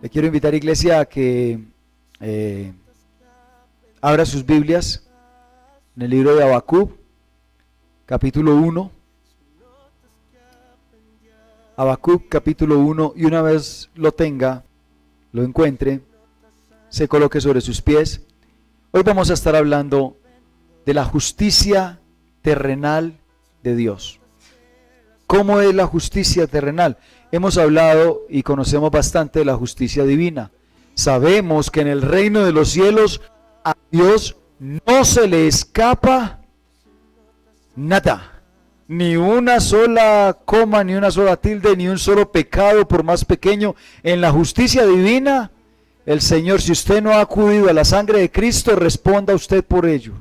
Le quiero invitar, iglesia, a que abra sus Biblias en el libro de Habacuc, capítulo 1. Habacuc, capítulo 1, y una vez lo tenga, lo encuentre, se coloque sobre sus pies. Hoy vamos a estar hablando de la justicia terrenal de Dios. ¿Cómo es la justicia terrenal? Hemos hablado y conocemos bastante de la justicia divina. Sabemos que en el reino de los cielos a Dios no se le escapa nada. Ni una sola coma, ni una sola tilde, ni un solo pecado, por más pequeño. En la justicia divina, el Señor, si usted no ha acudido a la sangre de Cristo, responda usted por ello.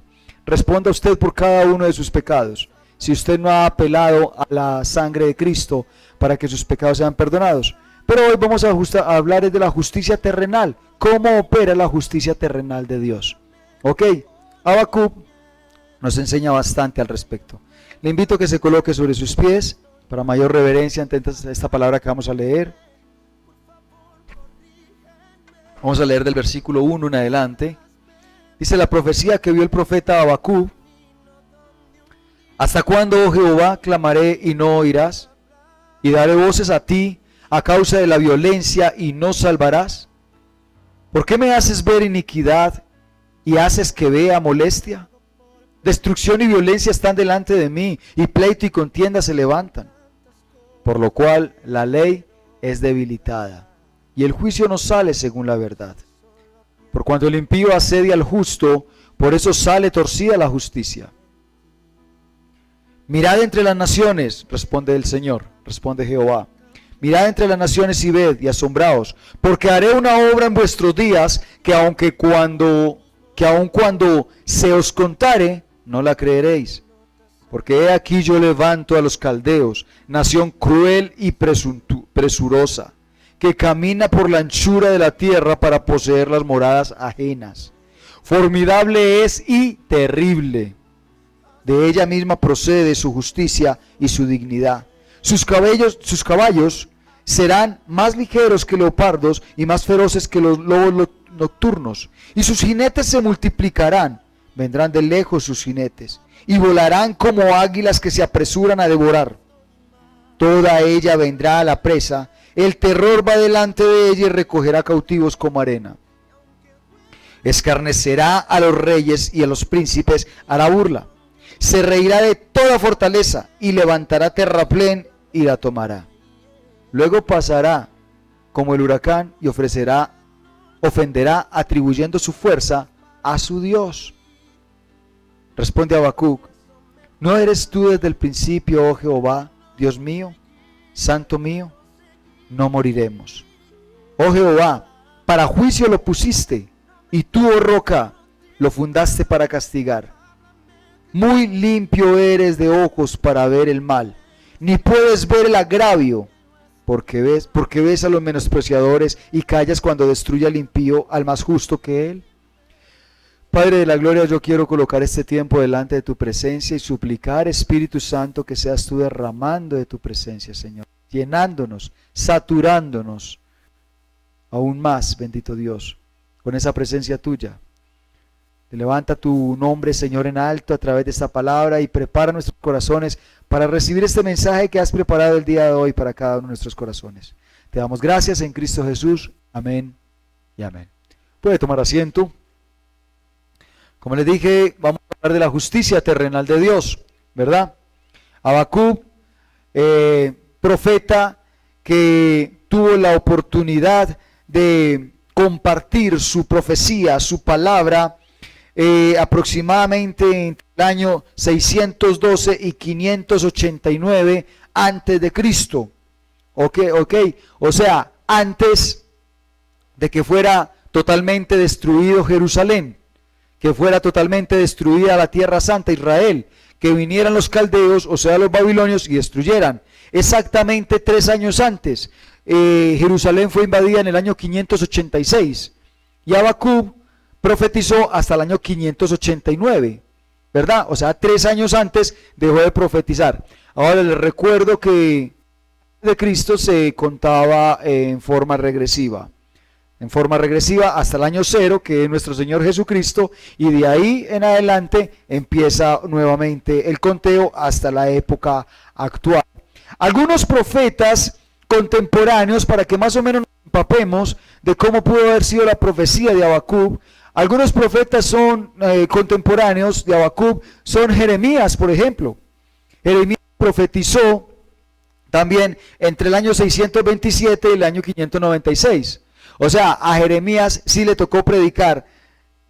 Responda usted por cada uno de sus pecados. Si usted no ha apelado a la sangre de Cristo para que sus pecados sean perdonados. Pero hoy vamos a hablar de la justicia terrenal. ¿Cómo opera la justicia terrenal de Dios? Ok, Habacuc nos enseña bastante al respecto. Le invito a que se coloque sobre sus pies para mayor reverencia ante esta palabra que vamos a leer. Vamos a leer del versículo 1 en adelante. Dice la profecía que vio el profeta Habacuc. ¿Hasta cuándo, oh Jehová, clamaré y no oirás? Y daré voces a ti a causa de la violencia y no salvarás. ¿Por qué me haces ver iniquidad y haces que vea molestia? Destrucción y violencia están delante de mí, y pleito y contienda se levantan. Por lo cual la ley es debilitada, y el juicio no sale según la verdad. Por cuanto el impío asedia al justo, por eso sale torcida la justicia. Mirad entre las naciones, responde el Señor, responde Jehová. Mirad entre las naciones y ved y asombraos, porque haré una obra en vuestros días que aun cuando se os contare, no la creeréis. Porque he aquí yo levanto a los caldeos, nación cruel y presurosa, que camina por la anchura de la tierra para poseer las moradas ajenas. Formidable es y terrible. De ella misma procede su justicia y su dignidad. Sus caballos serán más ligeros que leopardos y más feroces que los lobos nocturnos. Y sus jinetes se multiplicarán. Vendrán de lejos sus jinetes y volarán como águilas que se apresuran a devorar. Toda ella vendrá a la presa. El terror va delante de ella y recogerá cautivos como arena. Escarnecerá a los reyes y a los príncipes hará burla. Se reirá de toda fortaleza y levantará terraplén y la tomará. Luego pasará como el huracán y ofenderá atribuyendo su fuerza a su Dios. Responde Habacuc: ¿no eres tú desde el principio, oh Jehová, Dios mío, santo mío? No moriremos. Oh Jehová, para juicio lo pusiste, y tú, oh roca, lo fundaste para castigar. Muy limpio eres de ojos para ver el mal, ni puedes ver el agravio, porque ves a los menospreciadores y callas cuando destruye al impío, al más justo que él. Padre de la gloria, yo quiero colocar este tiempo delante de tu presencia y suplicar, Espíritu Santo, que seas tú derramando de tu presencia, Señor, llenándonos, saturándonos aún más, bendito Dios, con esa presencia tuya. Levanta tu nombre, Señor, en alto a través de esta palabra y prepara nuestros corazones para recibir este mensaje que has preparado el día de hoy para cada uno de nuestros corazones. Te damos gracias en Cristo Jesús. Amén y amén. Puede tomar asiento. Como les dije, vamos a hablar de la justicia terrenal de Dios, ¿verdad? Habacuc, profeta que tuvo la oportunidad de compartir su profecía, su palabra, aproximadamente entre el año 612 y 589 antes de Cristo. Ok, o sea, antes de que fuera totalmente destruido Jerusalén, que fuera totalmente destruida la tierra santa, Israel, que vinieran los caldeos, o sea los babilonios, y destruyeran. Exactamente 3 años antes, Jerusalén fue invadida en el año 586, y Habacuc profetizó hasta el año 589, ¿verdad? O sea, 3 años antes dejó de profetizar. Ahora les recuerdo que de Cristo se contaba en forma regresiva. en forma regresiva hasta el año 0, que es nuestro Señor Jesucristo, y de ahí en adelante empieza nuevamente el conteo hasta la época actual. Algunos profetas contemporáneos, para que más o menos nos empapemos de cómo pudo haber sido la profecía de Habacuc, algunos profetas son contemporáneos de Habacuc, son Jeremías, por ejemplo. Jeremías profetizó también entre el año 627 y el año 596. O sea, a Jeremías sí le tocó predicar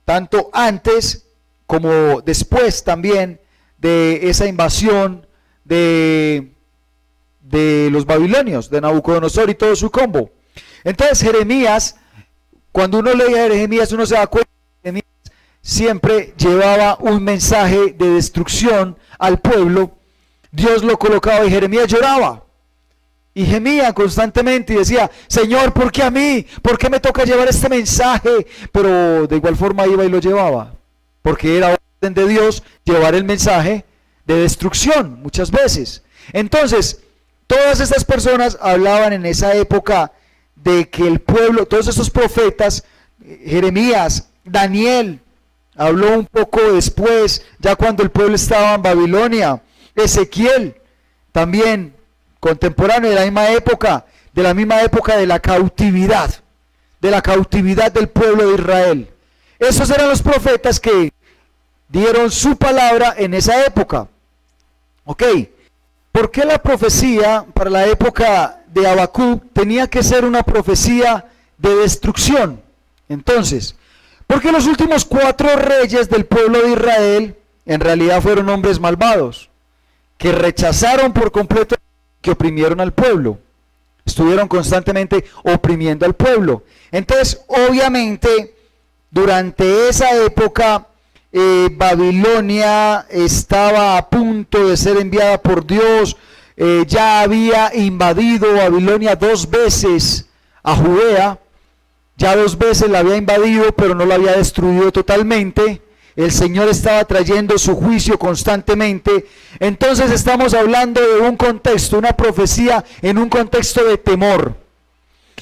tanto antes como después también de esa invasión de los babilonios, de Nabucodonosor y todo su combo. Entonces Jeremías, cuando uno lee a Jeremías, uno se da cuenta que Jeremías siempre llevaba un mensaje de destrucción al pueblo. Dios lo colocaba y Jeremías lloraba y gemía constantemente y decía: Señor, ¿por qué a mí? ¿Por qué me toca llevar este mensaje? Pero de igual forma iba y lo llevaba, porque era orden de Dios llevar el mensaje de destrucción muchas veces. Entonces, todas estas personas hablaban en esa época de que el pueblo, todos estos profetas, Jeremías, Daniel, habló un poco después, ya cuando el pueblo estaba en Babilonia, Ezequiel, también contemporáneo de la misma época de la cautividad del pueblo de Israel. Esos eran los profetas que dieron su palabra en esa época. Ok, ¿por qué la profecía para la época de Habacuc tenía que ser una profecía de destrucción? Entonces, porque los últimos 4 reyes del pueblo de Israel en realidad fueron hombres malvados, que rechazaron por completo, que oprimieron al pueblo, estuvieron constantemente oprimiendo al pueblo. Entonces, obviamente, durante esa época, Babilonia estaba a punto de ser enviada por Dios. Ya había invadido Babilonia 2 veces a Judea, ya 2 veces la había invadido, pero no la había destruido totalmente. El Señor estaba trayendo su juicio constantemente. Entonces estamos hablando de un contexto, una profecía en un contexto de temor,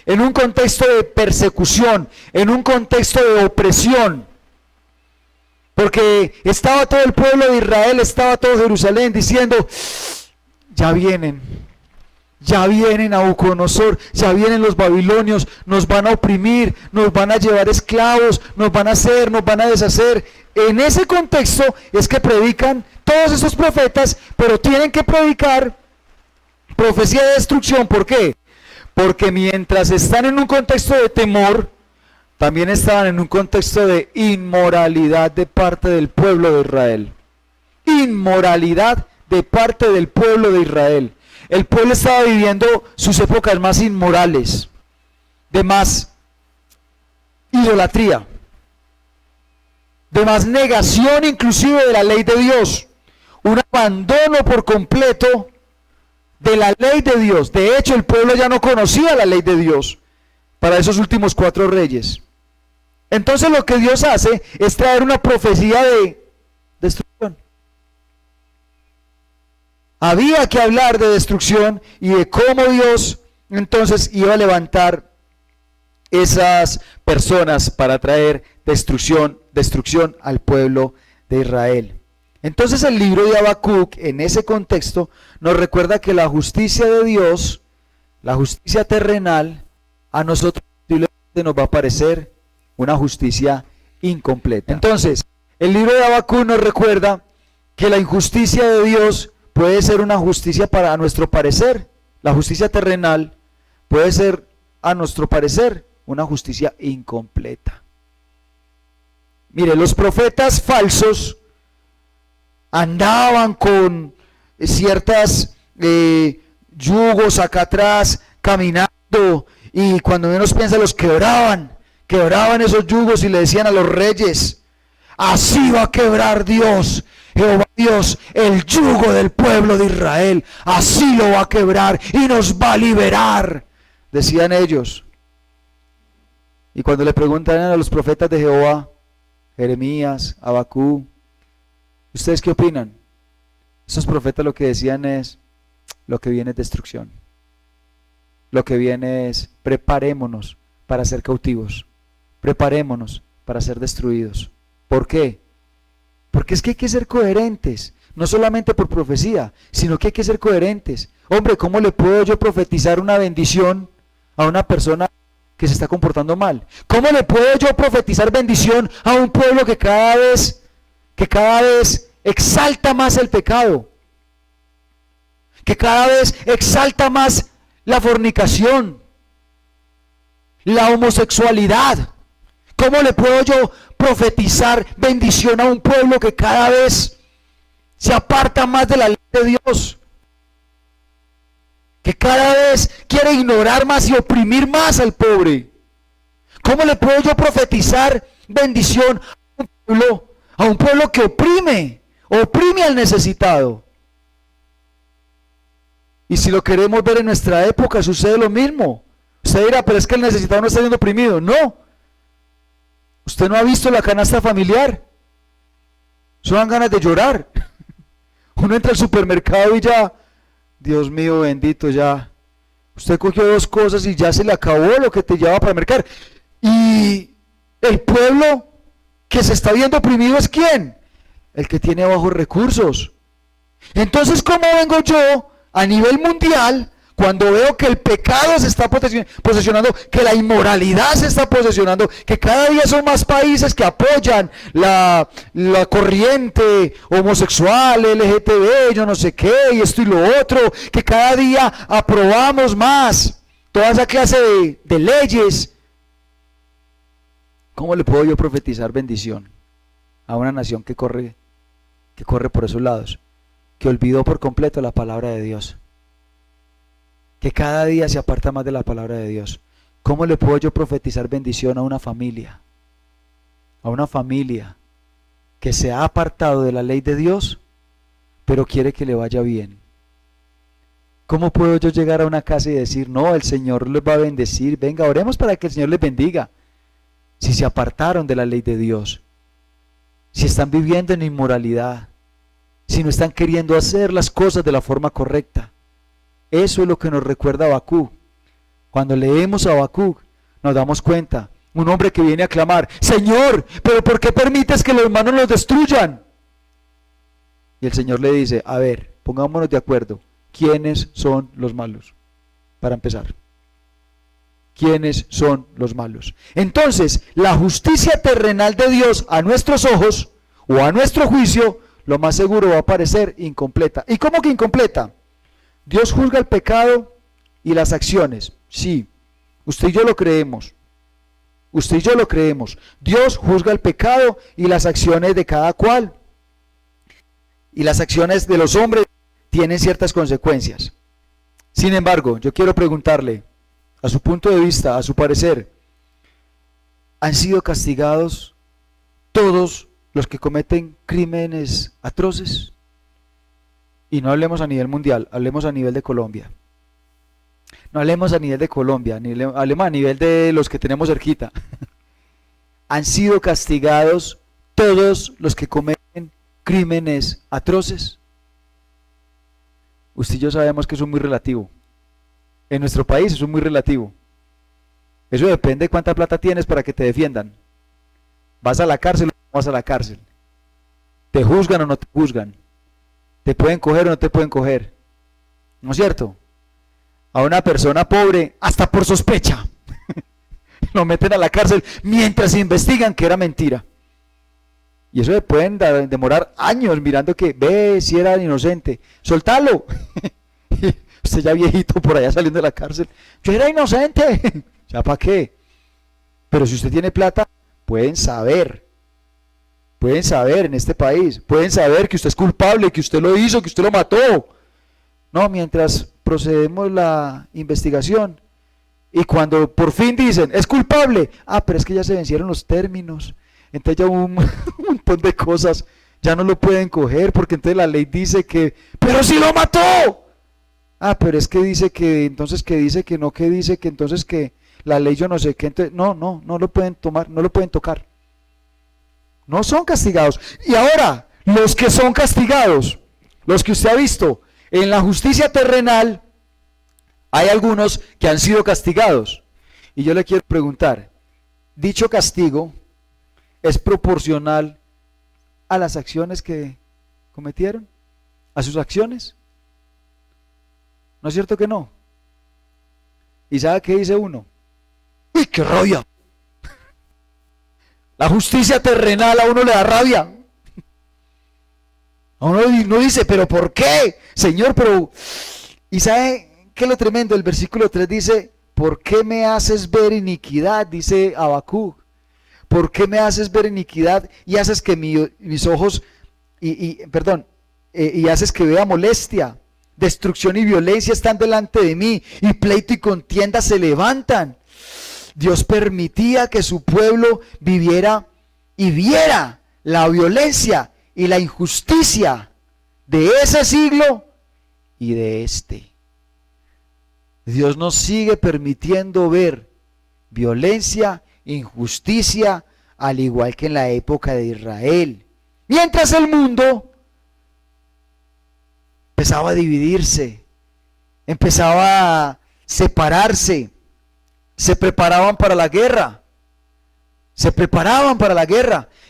en un contexto de persecución, en un contexto de opresión. Porque estaba todo el pueblo de Israel, estaba todo Jerusalén diciendo: ya vienen Nabucodonosor, ya vienen los babilonios, nos van a oprimir, nos van a llevar esclavos, nos van a hacer, nos van a deshacer. En ese contexto es que predican todos esos profetas, pero tienen que predicar profecía de destrucción. ¿Por qué? Porque mientras están en un contexto de temor, también estaban en un contexto de inmoralidad de parte del pueblo de Israel. Inmoralidad de parte del pueblo de Israel. El pueblo estaba viviendo sus épocas más inmorales, de más idolatría, de más negación inclusive de la ley de Dios, un abandono por completo de la ley de Dios. De hecho, el pueblo ya no conocía la ley de Dios para esos últimos 4 reyes. Entonces lo que Dios hace es traer una profecía de destrucción. Había que hablar de destrucción y de cómo Dios entonces iba a levantar esas personas para traer destrucción al pueblo de Israel. Entonces el libro de Habacuc, en ese contexto, nos recuerda que la justicia de Dios, la justicia terrenal, a nosotros nos va a parecer una justicia incompleta. Entonces, el libro de Habacuc nos recuerda que la injusticia de Dios puede ser una justicia a nuestro parecer. La justicia terrenal puede ser, a nuestro parecer, una justicia incompleta. Mire, los profetas falsos andaban con ciertas yugos acá atrás, caminando, y cuando menos piensa los quebraban esos yugos y le decían a los reyes: así va a quebrar Dios, Jehová Dios, el yugo del pueblo de Israel, así lo va a quebrar y nos va a liberar, decían ellos. Y cuando le preguntan a los profetas de Jehová, Jeremías, Habacuc, ¿ustedes qué opinan? Esos profetas lo que decían es: lo que viene es destrucción, lo que viene es preparémonos para ser cautivos. Preparémonos para ser destruidos. ¿Por qué? Porque es que hay que ser coherentes, no solamente por profecía, sino que hay que ser coherentes. Hombre, ¿cómo le puedo yo profetizar una bendición a una persona que se está comportando mal? ¿Cómo le puedo yo profetizar bendición a un pueblo que cada vez exalta más el pecado? Que cada vez exalta más la fornicación, la homosexualidad. ¿Cómo le puedo yo profetizar bendición a un pueblo que cada vez se aparta más de la ley de Dios? Que cada vez quiere ignorar más y oprimir más al pobre. ¿Cómo le puedo yo profetizar bendición a un pueblo que oprime al necesitado? Y si lo queremos ver en nuestra época, sucede lo mismo. Usted dirá, pero es que el necesitado no está siendo oprimido. No. ¿Usted no ha visto la canasta familiar? Eso dan ganas de llorar. Uno entra al supermercado y ya, Dios mío bendito, ya. Usted cogió 2 cosas y ya se le acabó lo que te llevaba para mercar. Y el pueblo que se está viendo oprimido es ¿quién? El que tiene bajos recursos. Entonces, ¿cómo vengo yo a nivel mundial cuando veo que el pecado se está posesionando, que la inmoralidad se está posesionando, que cada día son más países que apoyan la corriente homosexual, LGTB, yo no sé qué, y esto y lo otro, que cada día aprobamos más toda esa clase de leyes? ¿Cómo le puedo yo profetizar bendición a una nación que corre por esos lados, que olvidó por completo la palabra de Dios, que cada día se aparta más de la palabra de Dios? ¿Cómo le puedo yo profetizar bendición a una familia que se ha apartado de la ley de Dios, pero quiere que le vaya bien? ¿Cómo puedo yo llegar a una casa y decir, no, el Señor les va a bendecir, venga, oremos para que el Señor les bendiga? Si se apartaron de la ley de Dios, si están viviendo en inmoralidad, si no están queriendo hacer las cosas de la forma correcta. Eso es lo que nos recuerda Habacuc. Cuando leemos a Habacuc, nos damos cuenta, un hombre que viene a clamar, Señor, pero ¿por qué permites que los hermanos los destruyan? Y el Señor le dice, a ver, pongámonos de acuerdo, ¿quiénes son los malos? Para empezar, ¿quiénes son los malos? Entonces, la justicia terrenal de Dios a nuestros ojos, o a nuestro juicio, lo más seguro va a parecer incompleta. ¿Y cómo que incompleta? Dios juzga el pecado y las acciones. Sí, usted y yo lo creemos. Usted y yo lo creemos. Dios juzga el pecado y las acciones de cada cual. Y las acciones de los hombres tienen ciertas consecuencias. Sin embargo, yo quiero preguntarle, a su punto de vista, a su parecer, ¿han sido castigados todos los que cometen crímenes atroces? Y no hablemos a nivel mundial, hablemos a nivel de Colombia. No hablemos a nivel de Colombia, hablemos a nivel de los que tenemos cerquita. ¿Han sido castigados todos los que cometen crímenes atroces? Usted y yo sabemos que eso es muy relativo. En nuestro país eso es muy relativo. Eso depende de cuánta plata tienes para que te defiendan. ¿Vas a la cárcel o no vas a la cárcel? ¿Te juzgan o no te juzgan? ¿Te pueden coger o no te pueden coger? ¿No es cierto? A una persona pobre, hasta por sospecha, lo meten a la cárcel mientras investigan que era mentira. Y eso le pueden demorar años mirando que ve si era inocente. ¡Soltalo! Usted ya viejito por allá saliendo de la cárcel. ¡Yo era inocente! ¿Ya para qué? Pero si usted tiene plata, pueden saber en este país, pueden saber que usted es culpable, que usted lo hizo, que usted lo mató. No, mientras procedemos la investigación y cuando por fin dicen, es culpable, pero es que ya se vencieron los términos, entonces ya un montón de cosas, ya no lo pueden coger porque entonces la ley dice que, pero si lo mató. Pero es que dice que, entonces que dice que no, que dice que entonces que la ley yo no sé qué, entonces no lo pueden tomar, no lo pueden tocar. No son castigados. Y ahora, los que son castigados, los que usted ha visto en la justicia terrenal, hay algunos que han sido castigados. Y yo le quiero preguntar, ¿dicho castigo es proporcional a las acciones que cometieron? ¿A sus acciones? ¿No es cierto que no? ¿Y sabe qué dice uno? ¡Uy, qué rabia! La justicia terrenal a uno le da rabia. A uno dice, ¿pero por qué? Señor, pero... ¿Y sabe qué es lo tremendo? El versículo 3 dice, ¿por qué me haces ver iniquidad? Dice Habacuc. ¿Por qué me haces ver iniquidad y haces que mis ojos, y haces que vea molestia? Destrucción y violencia están delante de mí, y pleito y contienda se levantan. Dios permitía que su pueblo viviera y viera la violencia y la injusticia de ese siglo y de este. Dios nos sigue permitiendo ver violencia, injusticia, al igual que en la época de Israel. Mientras el mundo empezaba a dividirse, empezaba a separarse, se preparaban para la guerra.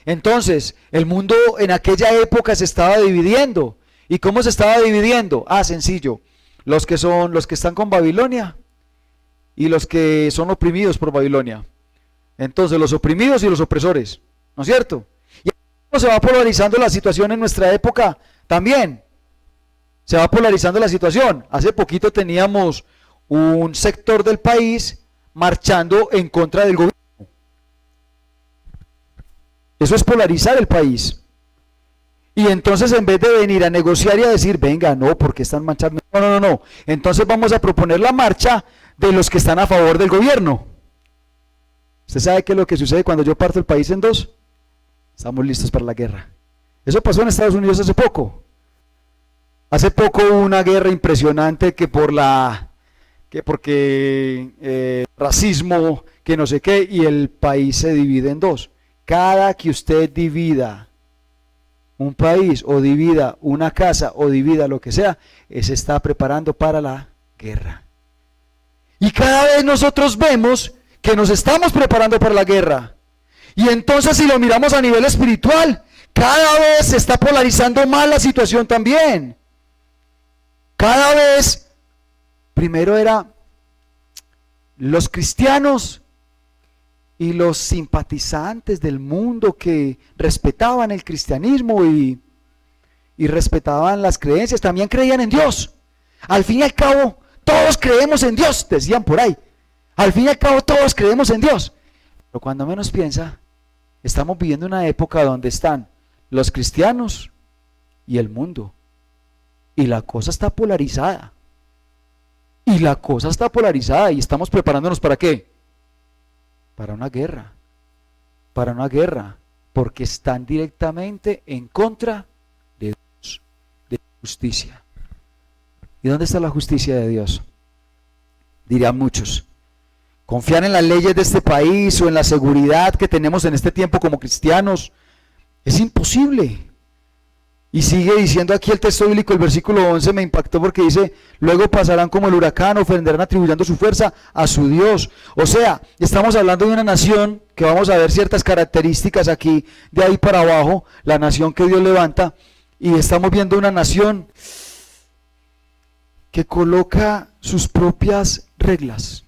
Entonces, el mundo en aquella época se estaba dividiendo. ¿Y cómo se estaba dividiendo? Sencillo. Los que están con Babilonia y los que son oprimidos por Babilonia. Entonces, los oprimidos y los opresores, ¿no es cierto? Y cómo se va polarizando la situación en nuestra época también. Se va polarizando la situación. Hace poquito teníamos un sector del país marchando en contra del gobierno. Eso es polarizar el país. Y entonces, en vez de venir a negociar y a decir, venga, no, porque están marchando, no. Entonces vamos a proponer la marcha de los que están a favor del gobierno. ¿Usted sabe qué es lo que sucede cuando yo parto el país en dos? Estamos listos para la guerra. Eso pasó en Estados Unidos hace poco. Hace poco hubo una guerra impresionante porque racismo, que no sé qué, y el país se divide en dos. Cada que usted divida un país, o divida una casa, o divida lo que sea, se está preparando para la guerra. Y cada vez nosotros vemos que nos estamos preparando para la guerra. Y entonces, si lo miramos a nivel espiritual, cada vez se está polarizando más la situación también. Cada vez, primero era los cristianos y los simpatizantes del mundo que respetaban el cristianismo y respetaban las creencias, también creían en Dios. Al fin y al cabo, todos creemos en Dios, decían por ahí. Al fin y al cabo, todos creemos en Dios. Pero cuando menos piensa, estamos viviendo una época donde están los cristianos y el mundo. Y la cosa está polarizada. Y estamos preparándonos ¿para qué? Para una guerra. Porque están directamente en contra de Dios, de justicia. ¿Y dónde está la justicia de Dios? Dirían muchos. Confiar en las leyes de este país o en la seguridad que tenemos en este tiempo como cristianos es imposible. Y sigue diciendo aquí el texto bíblico, el versículo 11 me impactó porque dice, luego pasarán como el huracán, ofenderán atribuyendo su fuerza a su Dios. O sea, estamos hablando de una nación que vamos a ver ciertas características aquí, de ahí para abajo, la nación que Dios levanta, y estamos viendo una nación que coloca sus propias reglas,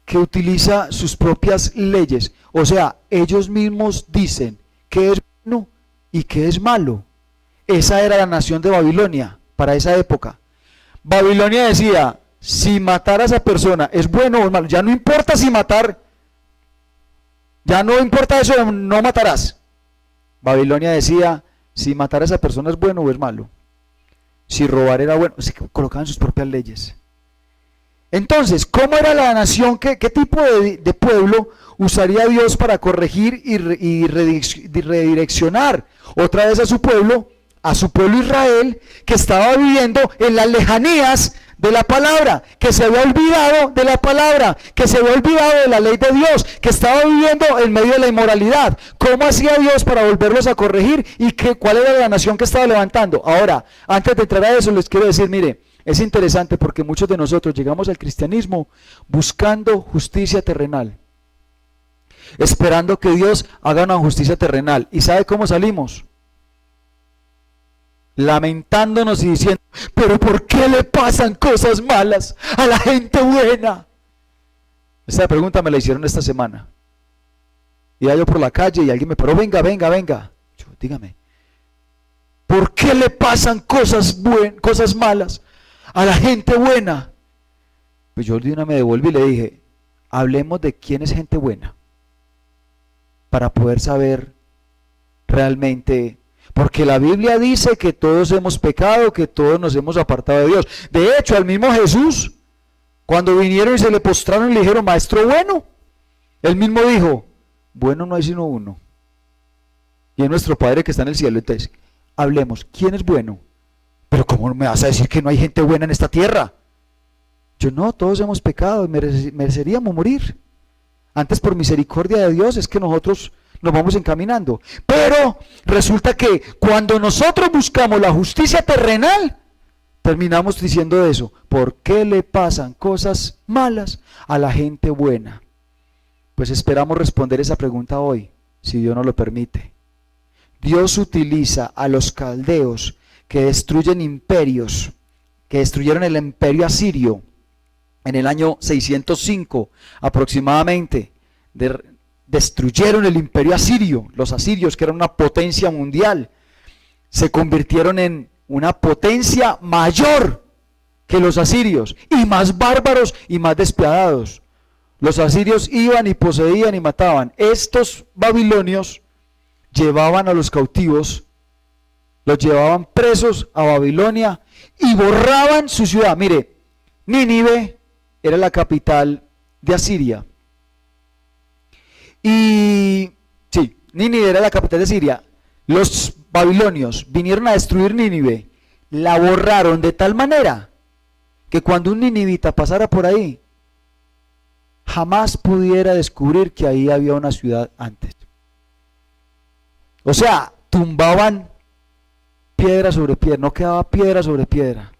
que utiliza sus propias leyes. O sea, ellos mismos dicen que es bueno y que es malo. Esa era la nación de Babilonia para esa época. Babilonia decía, si matar a esa persona es bueno o es malo, ya no importa si matar, ya no importa eso, no matarás. Babilonia decía, si matar a esa persona es bueno o es malo, si robar era bueno, se colocaban sus propias leyes. Entonces, ¿cómo era la nación? ¿Qué tipo de pueblo usaría Dios para corregir y redireccionar otra vez a su pueblo Israel, que estaba viviendo en las lejanías de la palabra, que se había olvidado de la palabra, que se había olvidado de la ley de Dios, que estaba viviendo en medio de la inmoralidad? ¿Cómo hacía Dios para volverlos a corregir? ¿Y cuál era la nación que estaba levantando? Ahora, antes de entrar a eso, les quiero decir, mire, Es interesante porque muchos de nosotros llegamos al cristianismo buscando justicia terrenal, esperando que Dios haga una justicia terrenal. ¿Y sabe cómo salimos? Lamentándonos y diciendo, pero ¿por qué le pasan cosas malas a la gente buena? Esta pregunta me la hicieron esta semana. Iba yo por la calle y alguien me paró, venga. Yo, dígame, ¿por qué le pasan cosas malas a la gente buena? Pues yo de una me devolví y le dije, hablemos de quién es gente buena, para poder saber realmente, porque la Biblia dice que todos hemos pecado, que todos nos hemos apartado de Dios. De hecho, al mismo Jesús, cuando vinieron y se le postraron y le dijeron, maestro bueno, él mismo dijo, bueno no hay sino uno, y es nuestro Padre que está en el cielo. Entonces, hablemos, ¿quién es bueno? Pero ¿cómo me vas a decir que no hay gente buena en esta tierra? Yo no, todos hemos pecado y mereceríamos morir. Antes por misericordia de Dios es que nosotros nos vamos encaminando. Pero resulta que cuando nosotros buscamos la justicia terrenal, terminamos diciendo eso. ¿Por qué le pasan cosas malas a la gente buena? Pues esperamos responder esa pregunta hoy, si Dios nos lo permite. Dios utiliza a los caldeos que destruyen imperios, que destruyeron el imperio asirio en el año 605 aproximadamente. Destruyeron el imperio asirio. Los asirios, que eran una potencia mundial, se convirtieron en una potencia mayor que los asirios, y más bárbaros y más despiadados. Los asirios iban y poseían y mataban. Estos babilonios llevaban a los cautivos, los llevaban presos a Babilonia y borraban su ciudad. Mire, Nínive era la capital de Asiria. Y sí, Nínive era la capital de Siria. Los babilonios vinieron a destruir Nínive, la borraron de tal manera que cuando un ninivita pasara por ahí, jamás pudiera descubrir que ahí había una ciudad antes. O sea, tumbaban piedra sobre piedra, no quedaba piedra sobre piedra,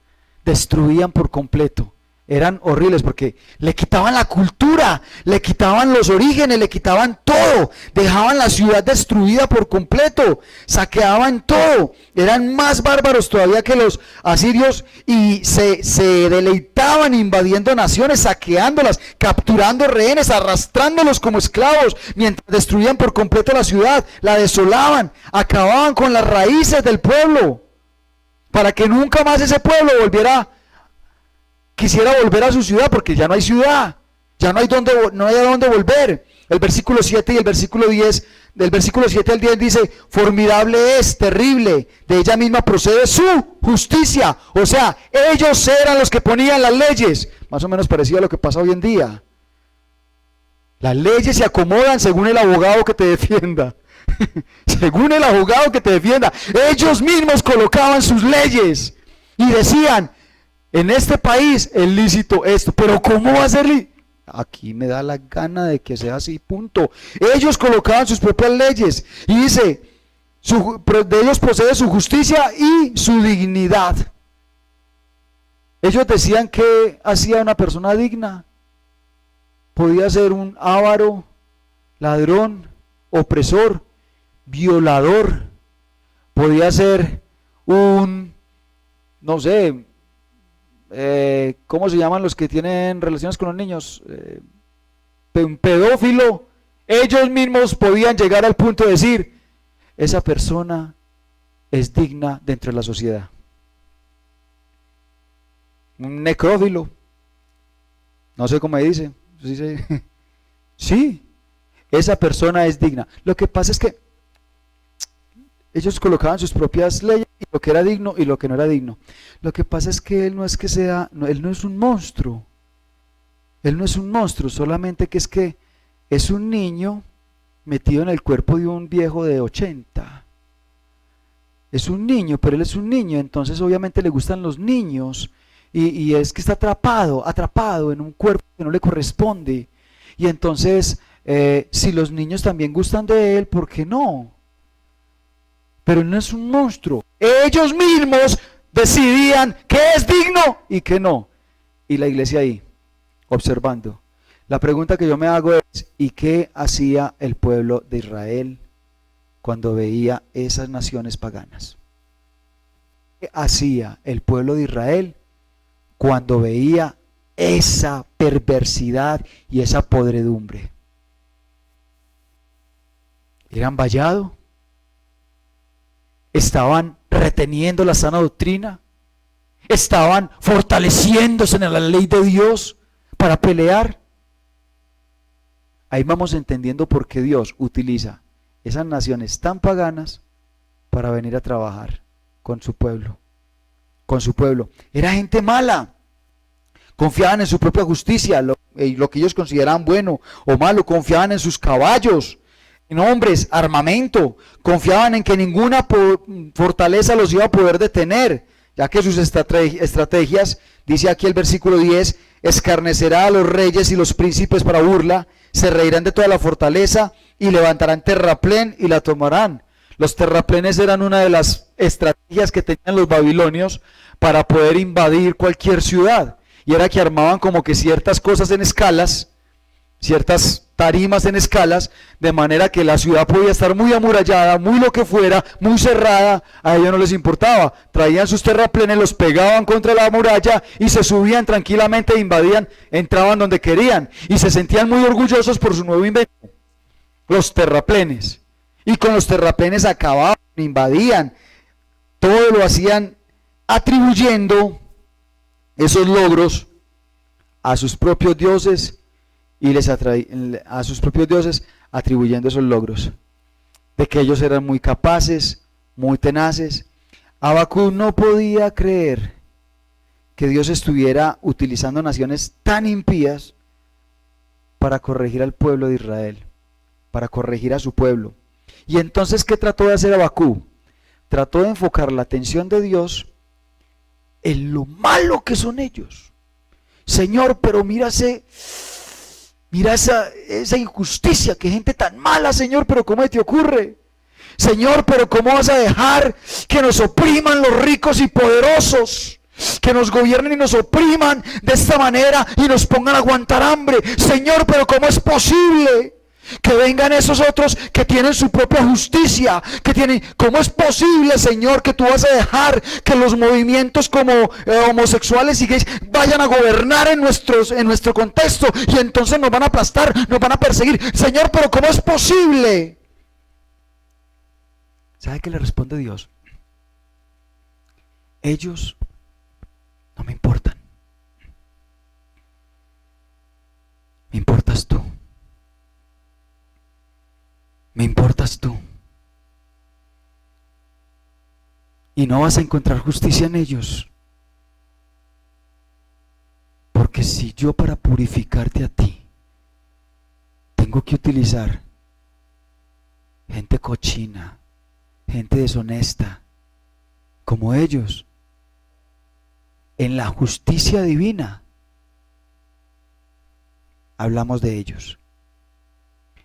destruían por completo. Eran horribles porque le quitaban la cultura, le quitaban los orígenes, le quitaban todo, dejaban la ciudad destruida por completo, saqueaban todo, eran más bárbaros todavía que los asirios y se deleitaban invadiendo naciones, saqueándolas, capturando rehenes, arrastrándolos como esclavos, mientras destruían por completo la ciudad, la desolaban, acababan con las raíces del pueblo, para que nunca más ese pueblo quisiera volver a su ciudad, porque ya no hay ciudad, ya no hay a dónde volver. El versículo 7 y el versículo 10, del versículo 7 al 10 dice, formidable es, terrible, de ella misma procede su justicia. O sea, ellos eran los que ponían las leyes, más o menos parecido a lo que pasa hoy en día. Las leyes se acomodan según el abogado que te defienda. Según el abogado que te defienda. Ellos mismos colocaban sus leyes y decían, en este país es lícito esto, pero ¿cómo va a ser lícito? Aquí me da la gana de que sea así, punto. Ellos colocaban sus propias leyes y dice, de ellos procede su justicia y su dignidad. Ellos decían que hacía una persona digna. Podía ser un avaro, ladrón, opresor, violador. Podía ser un, no sé, ¿cómo se llaman los que tienen relaciones con los niños? Un pedófilo. Ellos mismos podían llegar al punto de decir, esa persona es digna dentro de la sociedad. Un necrófilo, no sé cómo me dice, sí, esa persona es digna. Lo que pasa es que ellos colocaban sus propias leyes y lo que era digno y lo que no era digno. Lo que pasa es que él no es que sea, no, él no es un monstruo. Él no es un monstruo, solamente que es un niño metido en el cuerpo de un viejo de 80. Es un niño, pero él es un niño, entonces obviamente le gustan los niños y es que está atrapado en un cuerpo que no le corresponde. Y entonces, si los niños también gustan de él, ¿por qué no? Pero él no es un monstruo. Ellos mismos decidían qué es digno y qué no. Y la iglesia ahí, observando. La pregunta que yo me hago es, ¿y qué hacía el pueblo de Israel cuando veía esas naciones paganas? ¿Qué hacía el pueblo de Israel cuando veía esa perversidad y esa podredumbre? ¿Eran vallado? ¿Estaban reteniendo la sana doctrina? ¿Estaban fortaleciéndose en la ley de Dios para pelear? Ahí vamos entendiendo por qué Dios utiliza esas naciones tan paganas para venir a trabajar con su pueblo. Con su pueblo. Era gente mala. Confiaban en su propia justicia, lo que ellos consideraban bueno o malo. Confiaban en sus caballos, en hombres, armamento. Confiaban en que ninguna fortaleza los iba a poder detener, ya que sus estrategias, dice aquí el versículo 10, escarnecerá a los reyes y los príncipes para burla, se reirán de toda la fortaleza y levantarán terraplén y la tomarán. Los terraplenes eran una de las estrategias que tenían los babilonios para poder invadir cualquier ciudad, y era que armaban como que ciertas cosas en escalas, ciertas tarimas en escalas, de manera que la ciudad podía estar muy amurallada, muy lo que fuera, muy cerrada, a ellos no les importaba. Traían sus terraplenes, los pegaban contra la muralla y se subían tranquilamente, invadían, entraban donde querían y se sentían muy orgullosos por su nuevo invento, los terraplenes. Y con los terraplenes acababan, invadían, todo lo hacían atribuyendo esos logros a sus propios dioses y a sus propios dioses atribuyendo esos logros, de que ellos eran muy capaces, muy tenaces. Habacuc no podía creer que Dios estuviera utilizando naciones tan impías para corregir al pueblo de Israel, para corregir a su pueblo. Y entonces, ¿qué trató de hacer Habacuc? Trató de enfocar la atención de Dios en lo malo que son ellos. Señor, pero mira esa injusticia, que gente tan mala, Señor, pero ¿cómo te ocurre? Señor, pero ¿cómo vas a dejar que nos opriman los ricos y poderosos? Que nos gobiernen y nos opriman de esta manera y nos pongan a aguantar hambre. Señor, pero ¿cómo es posible que vengan esos otros que tienen su propia justicia? ¿Cómo es posible, Señor, que tú vas a dejar que los movimientos como homosexuales y gays vayan a gobernar en nuestro contexto y entonces nos van a aplastar, nos van a perseguir? Señor, pero ¿cómo es posible? ¿Sabe qué le responde Dios? Ellos no me importan. Me importas tú. Me importas tú. Y no vas a encontrar justicia en ellos. Porque si yo, para purificarte a ti, tengo que utilizar gente cochina, gente deshonesta, como ellos, en la justicia divina, hablamos de ellos.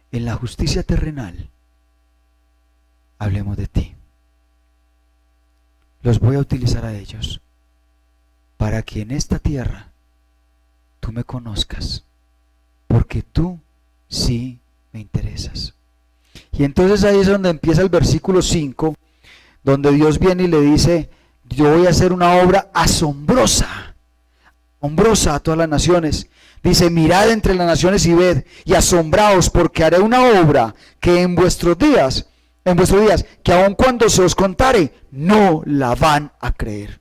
En la justicia terrenal, hablemos de ti. Los voy a utilizar a ellos para que en esta tierra tú me conozcas, porque tú sí me interesas. Y entonces ahí es donde empieza el versículo 5, donde Dios viene y le dice: yo voy a hacer una obra asombrosa a todas las naciones. Dice: mirad entre las naciones y ved, y asombraos, porque haré una obra que en vuestros días, que aun cuando se os contare, no la van a creer.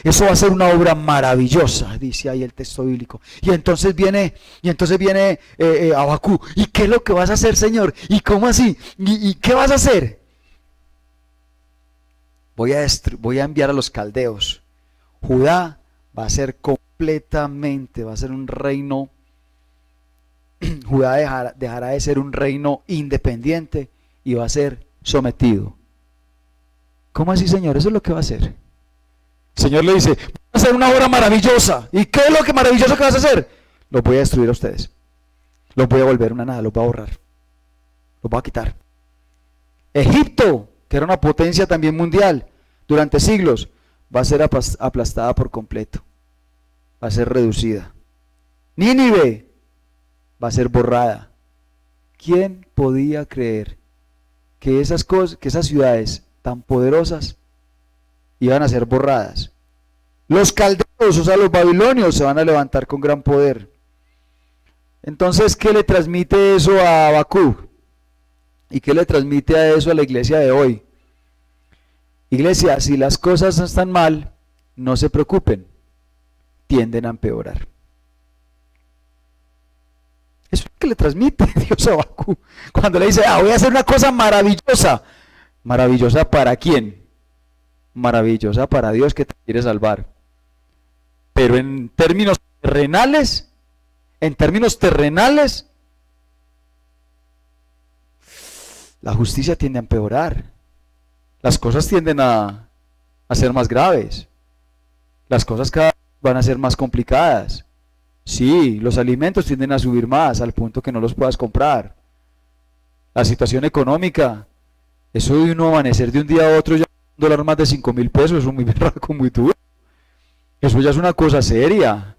Eso va a ser una obra maravillosa, dice ahí el texto bíblico. Y entonces viene Habacuc: ¿y qué es lo que vas a hacer, Señor? ¿Y cómo así? ¿Y qué vas a hacer? Voy a enviar a los caldeos. Judá va a ser va a ser un reino. Judá dejará de ser un reino independiente y va a ser sometido. ¿Cómo así, Señor? Eso es lo que va a hacer. El Señor le dice: voy a hacer una obra maravillosa. ¿Y qué es lo que maravilloso que vas a hacer? Los voy a destruir a ustedes. Los voy a volver una nada, los voy a borrar. Los voy a quitar. Egipto, que era una potencia también mundial durante siglos, va a ser aplastada por completo, va a ser reducida. Nínive va a ser borrada. ¿Quién podía creer que esas cosas, que esas ciudades tan poderosas iban a ser borradas? Los caldeos, o sea, los babilonios, se van a levantar con gran poder. Entonces, ¿qué le transmite eso a Habacuc? ¿Y qué le transmite a eso a la iglesia de hoy? Iglesia, si las cosas están mal, no se preocupen, tienden a empeorar. Eso es lo que le transmite Dios a Habacuc cuando le dice, voy a hacer una cosa maravillosa. ¿Maravillosa para quién? Maravillosa para Dios que te quiere salvar. Pero en términos terrenales, la justicia tiende a empeorar. Las cosas tienden a ser más graves. Las cosas cada vez van a ser más complicadas. Sí, los alimentos tienden a subir más al punto que no los puedas comprar. La situación económica, eso de uno amanecer de un día a otro ya un dólar más de 5.000 pesos, eso es muy berraco, muy duro. Eso ya es una cosa seria.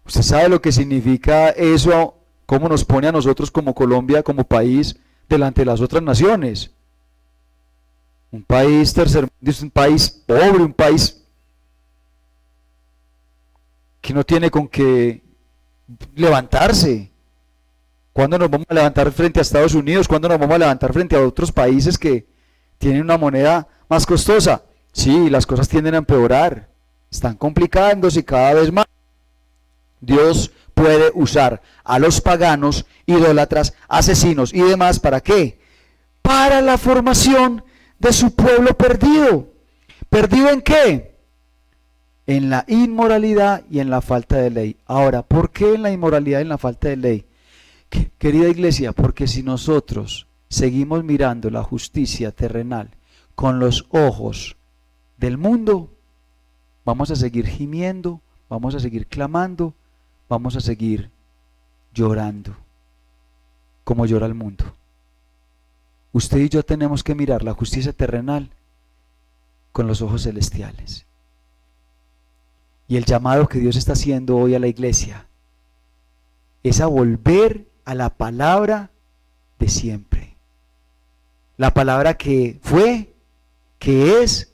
Usted sabe lo que significa eso, cómo nos pone a nosotros como Colombia, como país, delante de las otras naciones. Un país un país pobre, un país que no tiene con qué levantarse. ¿Cuándo nos vamos a levantar frente a Estados Unidos? ¿Cuándo nos vamos a levantar frente a otros países que tienen una moneda más costosa? Sí, las cosas tienden a empeorar, están complicándose cada vez más. Dios puede usar a los paganos, idólatras, asesinos y demás, ¿para qué? Para la formación de su pueblo perdido. ¿Perdido en qué? En la inmoralidad y en la falta de ley. Ahora, ¿por qué en la inmoralidad y en la falta de ley? Querida iglesia, porque si nosotros seguimos mirando la justicia terrenal con los ojos del mundo, vamos a seguir gimiendo, vamos a seguir clamando, vamos a seguir llorando, como llora el mundo. Usted y yo tenemos que mirar la justicia terrenal con los ojos celestiales. Y el llamado que Dios está haciendo hoy a la iglesia es a volver a la palabra de siempre. La palabra que fue, que es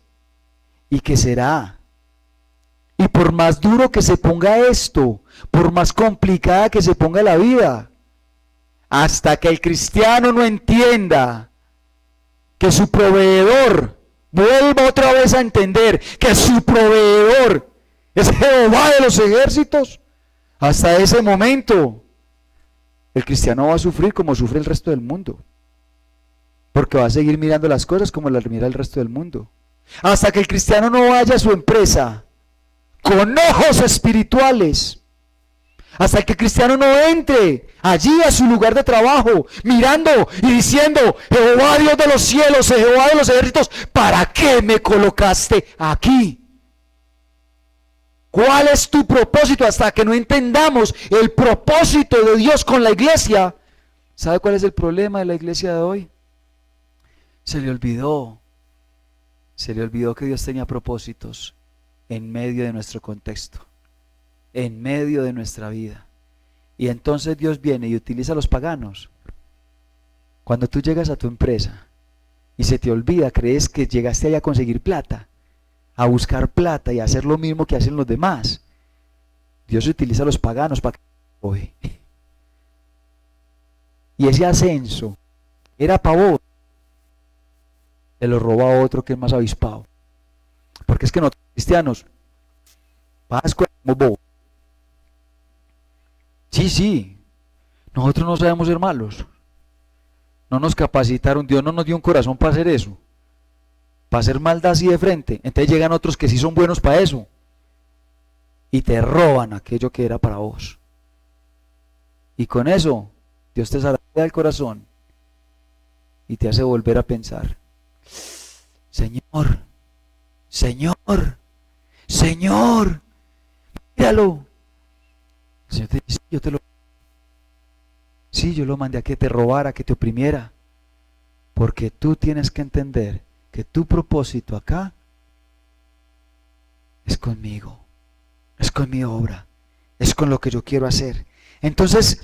y que será. Y por más duro que se ponga esto, por más complicada que se ponga la vida, hasta que el cristiano no entienda que su proveedor, vuelva otra vez a entender que su proveedor es Jehová de los ejércitos, hasta ese momento el cristiano va a sufrir como sufre el resto del mundo, porque va a seguir mirando las cosas como las mira el resto del mundo. Hasta que el cristiano no vaya a su empresa con ojos espirituales, hasta que el cristiano no entre allí a su lugar de trabajo, mirando y diciendo, Jehová Dios de los cielos, Jehová de los ejércitos, ¿para qué me colocaste aquí? ¿Cuál es tu propósito? Hasta que no entendamos el propósito de Dios con la iglesia. ¿Sabe cuál es el problema de la iglesia de hoy? Se le olvidó que Dios tenía propósitos en medio de nuestro contexto, en medio de nuestra vida. Y entonces Dios viene y utiliza a los paganos. Cuando tú llegas a tu empresa y se te olvida, crees que llegaste allá a conseguir plata, a buscar plata y a hacer lo mismo que hacen los demás. Dios utiliza a los paganos para que hoy. Y ese ascenso era para vos, se lo roba a otro que es más avispado. Porque es que nosotros cristianos, Pascua, somos bobos. Sí, nosotros no sabemos ser malos. No nos capacitaron, Dios no nos dio un corazón para hacer eso, para hacer maldad así de frente. Entonces llegan otros que sí son buenos para eso y te roban aquello que era para vos. Y con eso Dios te sale del corazón y te hace volver a pensar, Señor, míralo. El Señor te dice, yo lo mandé a que te robara, que te oprimiera, porque tú tienes que entender que tu propósito acá es conmigo, es con mi obra, es con lo que yo quiero hacer. Entonces,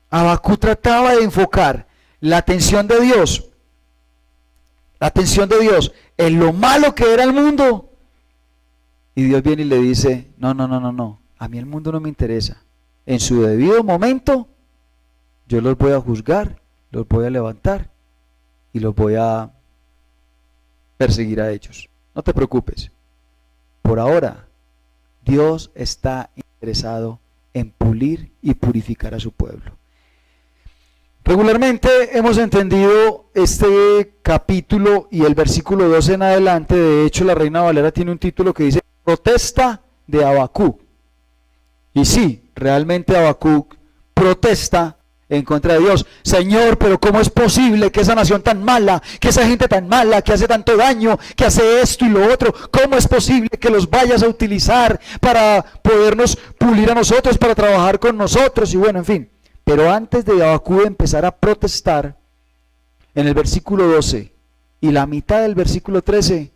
Habacuc trataba de enfocar la atención de Dios en lo malo que era el mundo. Y Dios viene y le dice, no, a mí el mundo no me interesa. En su debido momento, yo los voy a juzgar, los voy a levantar y los voy a perseguir a ellos. No te preocupes. Por ahora, Dios está interesado en pulir y purificar a su pueblo. Regularmente hemos entendido este capítulo y el versículo 12 en adelante. De hecho, la Reina Valera tiene un título que dice Protesta de Habacuc. Y sí, realmente Habacuc protesta en contra de Dios. Señor, pero ¿cómo es posible que esa nación tan mala, que esa gente tan mala, que hace tanto daño, que hace esto y lo otro, cómo es posible que los vayas a utilizar para podernos pulir a nosotros, para trabajar con nosotros? Y bueno, en fin. Pero antes de Habacuc empezar a protestar, en el versículo 12 y la mitad del versículo 13,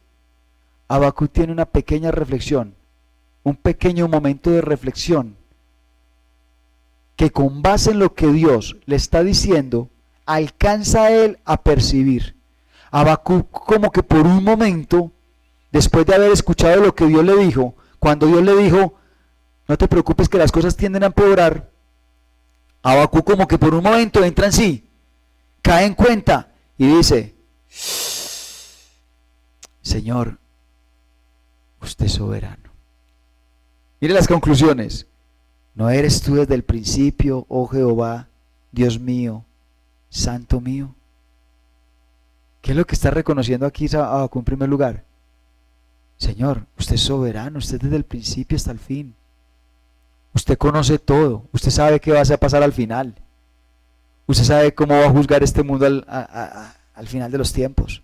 Habacuc tiene una pequeña reflexión, un pequeño momento de reflexión, que con base en lo que Dios le está diciendo, alcanza a él a percibir. Habacuc como que por un momento, después de haber escuchado lo que Dios le dijo, cuando Dios le dijo, no te preocupes que las cosas tienden a empeorar, Habacuc como que por un momento entra en sí, cae en cuenta y dice, Señor, usted es soberano. Mire las conclusiones. ¿No eres tú desde el principio, oh Jehová, Dios mío, Santo mío? ¿Qué es lo que está reconociendo aquí Habacuc en primer lugar? Señor, usted es soberano, usted desde el principio hasta el fin. Usted conoce todo, usted sabe qué va a pasar al final. Usted sabe cómo va a juzgar este mundo al final de los tiempos.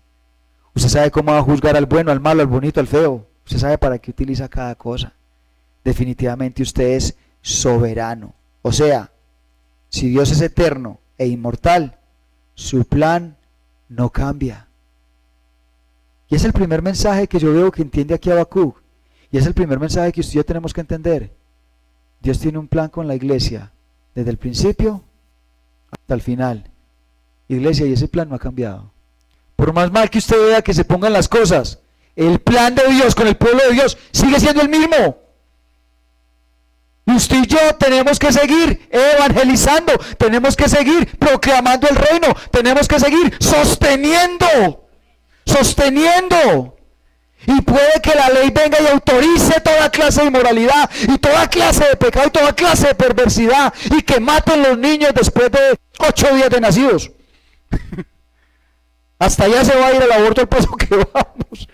Usted sabe cómo va a juzgar al bueno, al malo, al bonito, al feo. Usted sabe para qué utiliza cada cosa. Definitivamente usted es soberano. O sea, si Dios es eterno e inmortal, su plan no cambia. Y es el primer mensaje que yo veo que entiende aquí Habacuc. Y es el primer mensaje que usted y yo tenemos que entender. Dios tiene un plan con la iglesia, desde el principio hasta el final. Iglesia, y ese plan no ha cambiado. Por más mal que usted vea que se pongan las cosas, el plan de Dios con el pueblo de Dios sigue siendo el mismo. Y usted y yo tenemos que seguir evangelizando, tenemos que seguir proclamando el reino, tenemos que seguir sosteniendo. Y puede que la ley venga y autorice toda clase de inmoralidad y toda clase de pecado y toda clase de perversidad y que maten los niños después de 8 días de nacidos. Hasta allá se va a ir el aborto al paso que vamos.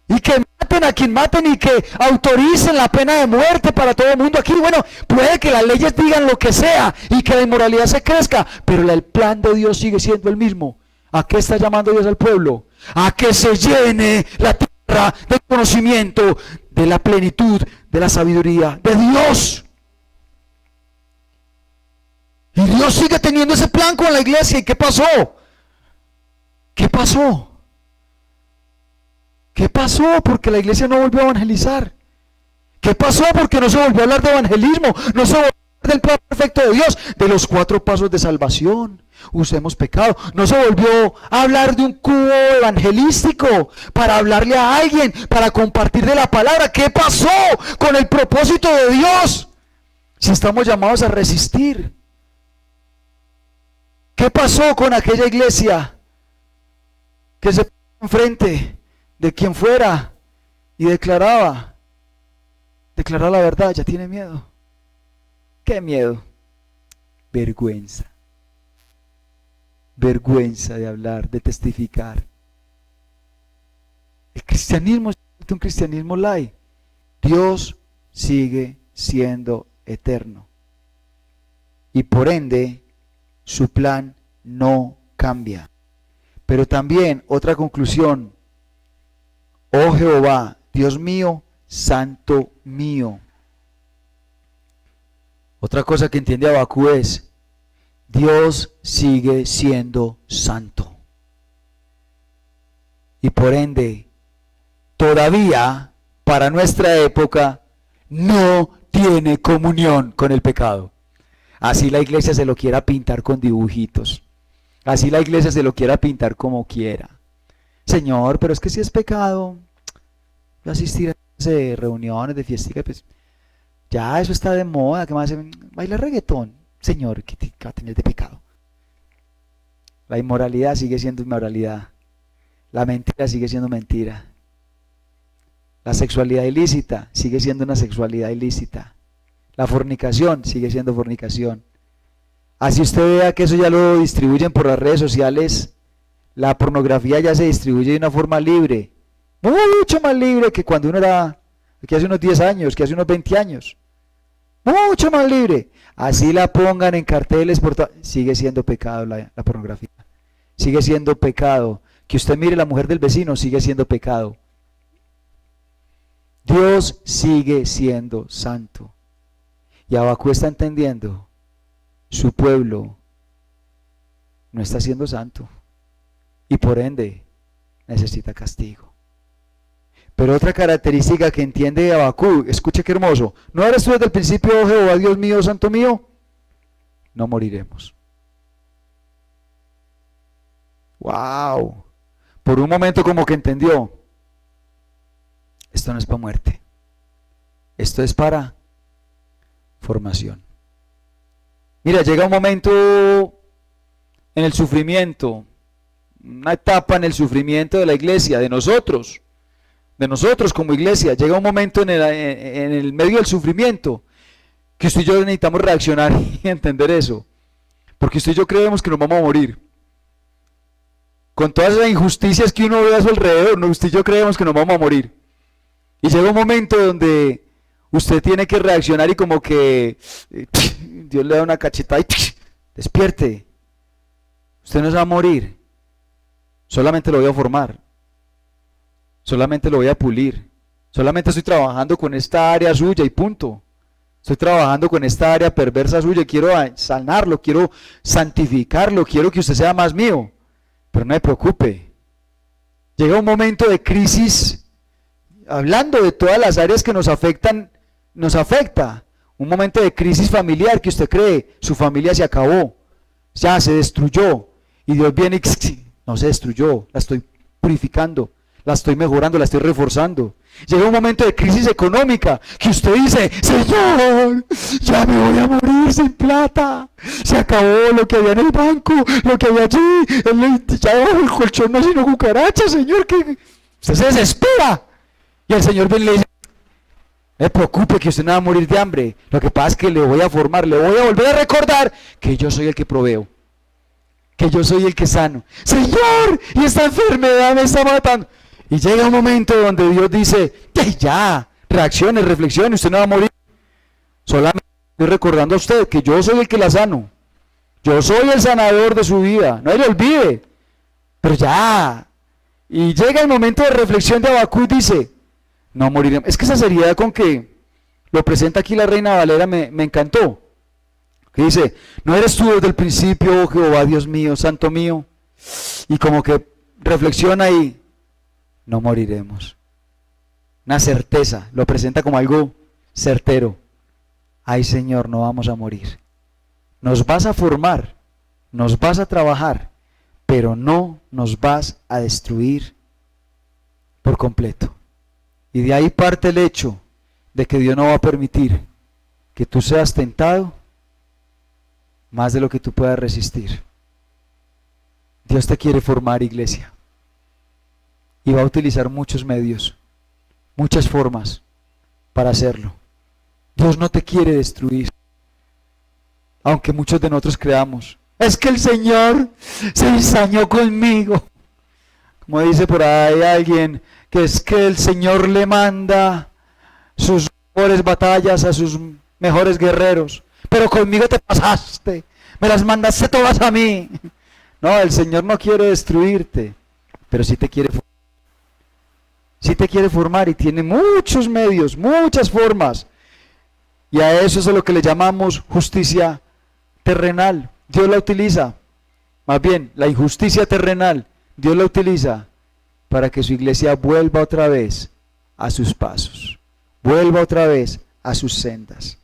Y que maten a quien maten y que autoricen la pena de muerte para todo el mundo aquí. Bueno, puede que las leyes digan lo que sea y que la inmoralidad se crezca, pero el plan de Dios sigue siendo el mismo. ¿A qué está llamando Dios al pueblo? A que se llene la tierra de conocimiento, de la plenitud, de la sabiduría de Dios. Y Dios sigue teniendo ese plan con la iglesia. ¿Y qué pasó? ¿Qué pasó? ¿Qué pasó? Porque la iglesia no volvió a evangelizar. ¿Qué pasó? Porque no se volvió a hablar de evangelismo, no se volvió a hablar del plan perfecto de Dios, de los 4 pasos de salvación. Usemos pecado. No se volvió a hablar de un cubo evangelístico para hablarle a alguien, para compartir de la palabra. ¿Qué pasó con el propósito de Dios? Si estamos llamados a resistir. ¿Qué pasó con aquella iglesia que se puso enfrente de quien fuera y declaraba la verdad? Ya tiene miedo. ¿Qué miedo? Vergüenza de hablar, de testificar. El cristianismo es un cristianismo light. Dios sigue siendo eterno y por ende su plan no cambia. Pero también otra conclusión: oh Jehová, Dios mío, Santo mío. Otra cosa que entiende Habacuc es: Dios sigue siendo santo. Y por ende, todavía para nuestra época, no tiene comunión con el pecado. Así la iglesia se lo quiera pintar con dibujitos. Así la iglesia se lo quiera pintar como quiera. Señor, pero es que si es pecado, yo asistir a esas reuniones de fiestica, pues ya eso está de moda, ¿qué más? Baila reggaetón. Señor, ¿qué va a tener de pecado? La inmoralidad sigue siendo inmoralidad. La mentira sigue siendo mentira. La sexualidad ilícita sigue siendo una sexualidad ilícita. La fornicación sigue siendo fornicación. Así usted vea que eso ya lo distribuyen por las redes sociales. La pornografía ya se distribuye de una forma libre. Mucho más libre que cuando uno era, que hace unos 10 años, que hace unos 20 años. Mucho más libre. Así la pongan en carteles por todo. Sigue siendo pecado la pornografía. Sigue siendo pecado. Que usted mire la mujer del vecino, sigue siendo pecado. Dios sigue siendo santo. Y Habacuc está entendiendo, su pueblo no está siendo santo. Y por ende, necesita castigo. Pero otra característica que entiende Habacuc, escuche qué hermoso. ¿No eres tú desde el principio, oh Jehová, Dios mío, santo mío? No moriremos. ¡Wow! Por un momento como que entendió. Esto no es para muerte. Esto es para formación. Mira, llega un momento en el sufrimiento, una etapa en el sufrimiento de la iglesia, de nosotros como iglesia. Llega un momento en el medio del sufrimiento que usted y yo necesitamos reaccionar y entender eso. Porque usted y yo creemos que nos vamos a morir. Con todas las injusticias que uno ve a su alrededor, usted y yo creemos que nos vamos a morir. Y llega un momento donde usted tiene que reaccionar y como que Dios le da una cachetada y despierte. Usted no se va a morir. Solamente lo voy a formar. Solamente lo voy a pulir. Solamente estoy trabajando con esta área suya y punto. Estoy trabajando con esta área perversa suya y quiero sanarlo, quiero santificarlo, quiero que usted sea más mío. Pero no me preocupe. Llega un momento de crisis. Hablando de todas las áreas que nos afectan, nos afecta. Un momento de crisis familiar que usted cree, su familia se acabó, ya se destruyó. Y Dios viene y no se destruyó, la estoy purificando, la estoy mejorando, la estoy reforzando. Llega un momento de crisis económica que usted dice, Señor, ya me voy a morir sin plata. Se acabó lo que había en el banco, lo que había allí, ya debajo del colchón no hay sino cucarachas, Señor, que usted se desespera. Y el Señor viene y le dice, no se preocupe que usted no va a morir de hambre. Lo que pasa es que le voy a formar, le voy a volver a recordar que yo soy el que proveo. Que yo soy el que sano. Señor, y esta enfermedad me está matando. Y llega un momento donde Dios dice, ya, reaccione, reflexione, usted no va a morir. Solamente estoy recordando a usted que yo soy el que la sano. Yo soy el sanador de su vida. No le olvide. Pero ya. Y llega el momento de reflexión de Habacuc y dice, no moriremos. Es que esa seriedad con que lo presenta aquí la Reina Valera me encantó. Que dice, ¿no eres tú desde el principio, oh Jehová, Dios mío, santo mío? Y como que reflexiona y no moriremos. Una certeza, lo presenta como algo certero. Ay, Señor, no vamos a morir. Nos vas a formar, nos vas a trabajar, pero no nos vas a destruir por completo. Y de ahí parte el hecho de que Dios no va a permitir que tú seas tentado más de lo que tú puedas resistir. Dios te quiere formar, iglesia, y va a utilizar muchos medios, muchas formas para hacerlo. Dios no te quiere destruir, aunque muchos de nosotros creamos, es que el Señor se ensañó conmigo. Como dice por ahí alguien, que es que el Señor le manda sus mejores batallas a sus mejores guerreros, pero conmigo te pasaste, me las mandaste todas a mí. No, el Señor no quiere destruirte, pero sí te quiere formar. Sí te quiere formar y tiene muchos medios, muchas formas. Y a eso es a lo que le llamamos justicia terrenal. Dios la utiliza, más bien la injusticia terrenal, Dios la utiliza para que su iglesia vuelva otra vez a sus pasos, vuelva otra vez a sus sendas.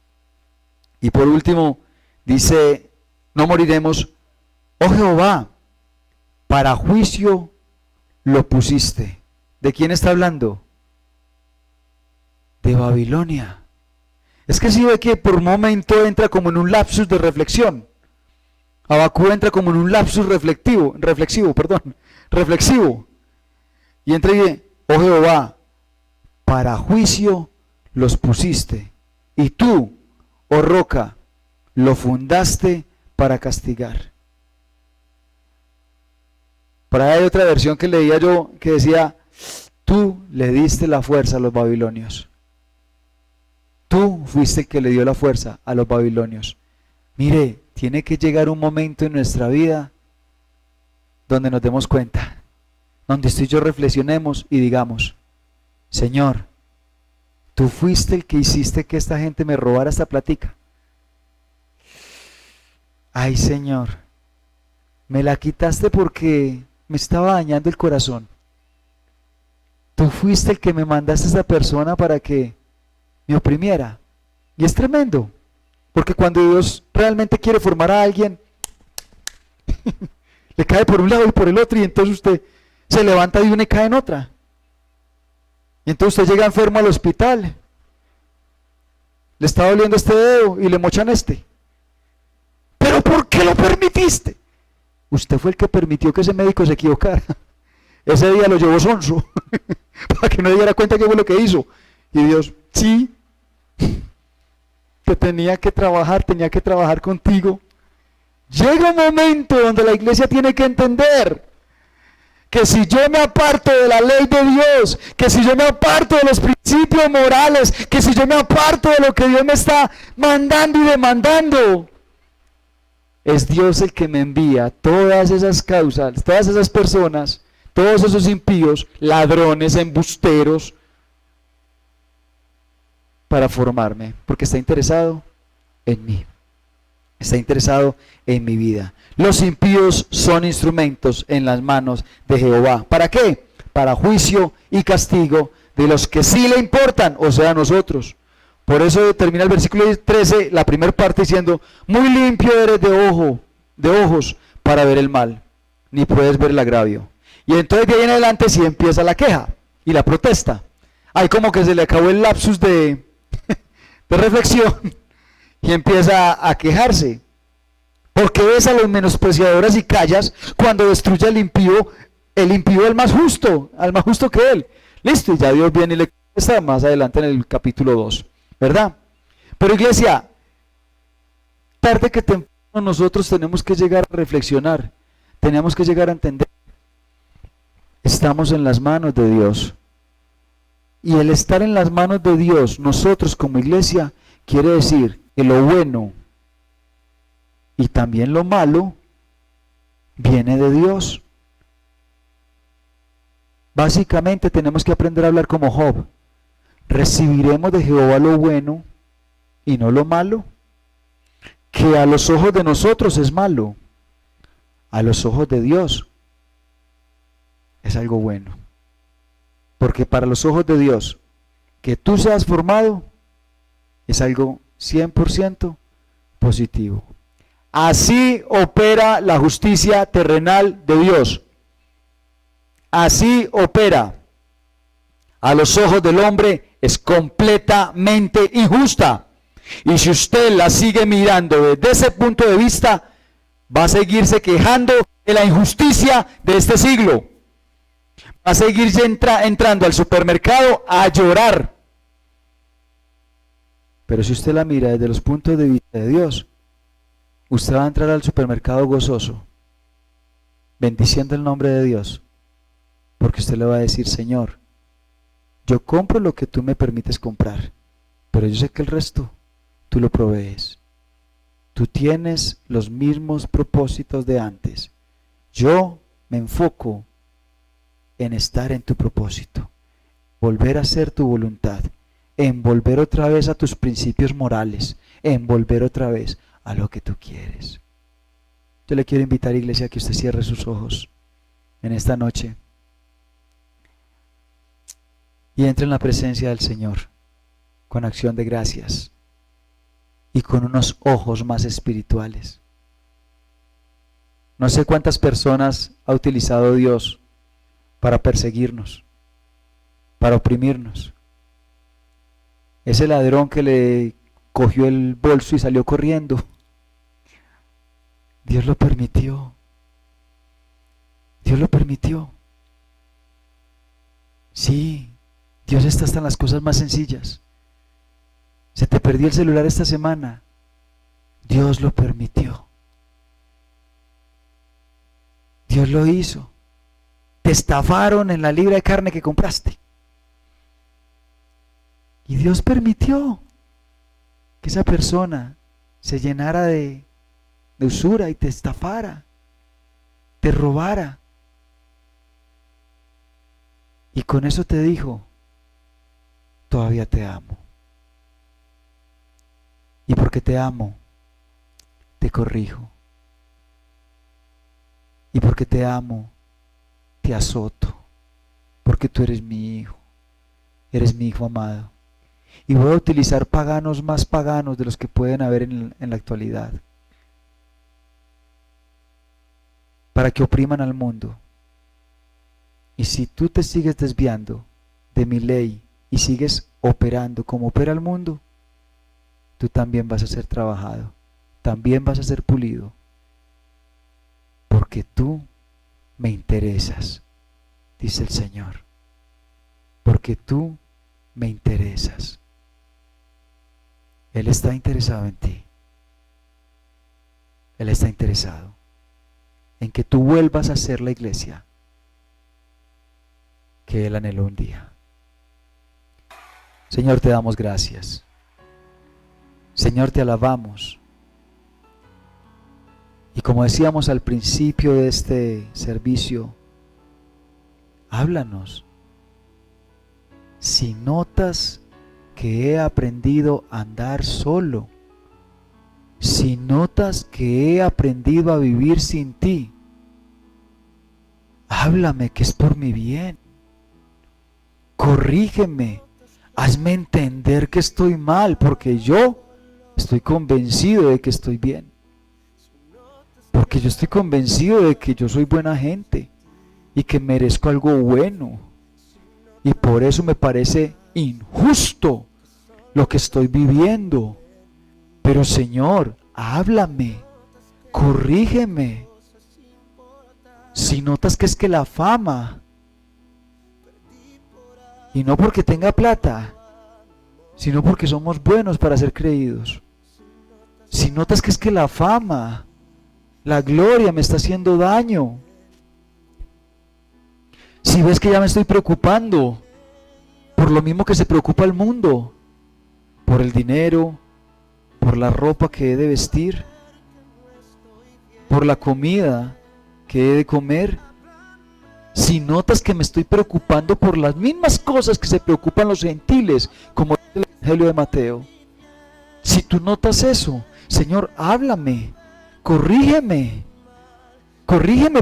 Y por último, dice, no moriremos, oh Jehová, para juicio lo pusiste. ¿De quién está hablando? De Babilonia. Es que si ve que por un momento entra como en un lapsus de reflexión. Abacú entra como en un lapsus reflexivo. Y entra y dice, oh Jehová, para juicio los pusiste. Y tú, oh roca, lo fundaste para castigar. Por ahí hay otra versión que leía yo que decía, tú le diste la fuerza a los babilonios. Tú fuiste el que le dio la fuerza a los babilonios. Mire, tiene que llegar un momento en nuestra vida donde nos demos cuenta, donde usted y yo reflexionemos y digamos, Señor, tú fuiste el que hiciste que esta gente me robara esta platica. Ay, Señor, me la quitaste porque me estaba dañando el corazón. Tú fuiste el que me mandaste a esta persona para que me oprimiera. Y es tremendo, porque cuando Dios realmente quiere formar a alguien, le cae por un lado y por el otro, y entonces usted se levanta de una y cae en otra. Y entonces usted llega enfermo al hospital, le está doliendo este dedo y le mochan este. ¿Pero por qué lo permitiste? Usted fue el que permitió que ese médico se equivocara. Ese día lo llevó sonso para que no se diera cuenta qué fue lo que hizo. Y Dios, sí, que tenía que trabajar contigo. Llega un momento donde la iglesia tiene que entender que si yo me aparto de la ley de Dios, que si yo me aparto de los principios morales, que si yo me aparto de lo que Dios me está mandando y demandando, es Dios el que me envía todas esas causas, todas esas personas, todos esos impíos, ladrones, embusteros, para formarme, porque está interesado en mí, está interesado en mi vida. Los impíos son instrumentos en las manos de Jehová. ¿Para qué? Para juicio y castigo de los que sí le importan, o sea, nosotros. Por eso termina el versículo 13, la primera parte diciendo, muy limpio eres de ojos para ver el mal, ni puedes ver el agravio. Y entonces de ahí en adelante sí empieza la queja y la protesta. Hay como que se le acabó el lapsus de reflexión y empieza a quejarse. ¿Por qué ves a los menospreciadores y callas cuando destruye al impío el más justo que él? Listo, y ya Dios viene y le contesta más adelante en el capítulo 2, ¿verdad? Pero iglesia, tarde que temprano nosotros tenemos que llegar a reflexionar, tenemos que llegar a entender, estamos en las manos de Dios. Y el estar en las manos de Dios, nosotros como iglesia, quiere decir que lo bueno y también lo malo viene de Dios. Básicamente tenemos que aprender a hablar como Job. ¿Recibiremos de Jehová lo bueno y no lo malo? Que a los ojos de nosotros es malo, a los ojos de Dios es algo bueno. Porque para los ojos de Dios, que tú seas formado es algo 100% positivo. Así opera la justicia terrenal de Dios. Así opera. A los ojos del hombre es completamente injusta. Y si usted la sigue mirando desde ese punto de vista, va a seguirse quejando de la injusticia de este siglo. Va a seguir entrando al supermercado a llorar. Pero si usted la mira desde los puntos de vista de Dios, usted va a entrar al supermercado gozoso, bendiciendo el nombre de Dios, porque usted le va a decir, Señor, yo compro lo que tú me permites comprar, pero yo sé que el resto tú lo provees. Tú tienes los mismos propósitos de antes. Yo me enfoco en estar en tu propósito, volver a hacer tu voluntad, en volver otra vez a tus principios morales, en volver otra vez a lo que tú quieres. Yo le quiero invitar, iglesia, a que usted cierre sus ojos en esta noche. y entra en la presencia del Señor con acción de gracias y con unos ojos más espirituales. No sé cuántas personas ha utilizado Dios para perseguirnos, para oprimirnos. Ese ladrón que le cogió el bolso y salió corriendo, Dios lo permitió. Dios lo permitió. Sí, Dios está hasta en las cosas más sencillas. Se te perdió el celular esta semana, Dios lo permitió. Dios lo hizo. Te estafaron en la libra de carne que compraste. Y Dios permitió que esa persona se llenara de usura y te estafara, te robara. Y con eso te dijo, todavía te amo. Y porque te amo, te corrijo. Y porque te amo, te azoto. Porque tú eres mi hijo amado. Y voy a utilizar paganos más paganos de los que pueden haber en la actualidad, para que opriman al mundo. Y si tú te sigues desviando de mi ley y sigues operando como opera el mundo, tú también vas a ser trabajado, también vas a ser pulido, porque tú me interesas, dice el Señor, porque tú me interesas. Él está interesado en ti. Él está interesado en que tú vuelvas a ser la iglesia que Él anheló un día. Señor, te damos gracias. Señor, te alabamos. Y como decíamos al principio de este servicio, háblanos. Si notas que he aprendido a andar solo, si notas que he aprendido a vivir sin ti, háblame, que es por mi bien. Corrígeme, hazme entender que estoy mal, porque yo estoy convencido de que estoy bien. Porque yo estoy convencido de que yo soy buena gente y que merezco algo bueno. Y por eso me parece injusto lo que estoy viviendo. Pero Señor, háblame, corrígeme. Si notas que es que la fama, y no porque tenga plata, sino porque somos buenos para ser creídos. Si notas que es que la fama, la gloria me está haciendo daño. Si ves que ya me estoy preocupando por lo mismo que se preocupa el mundo, por el dinero, por la ropa que he de vestir, por la comida que he de comer. Si notas que me estoy preocupando por las mismas cosas que se preocupan los gentiles, como el Evangelio de Mateo, si tú notas eso, Señor, háblame, corrígeme,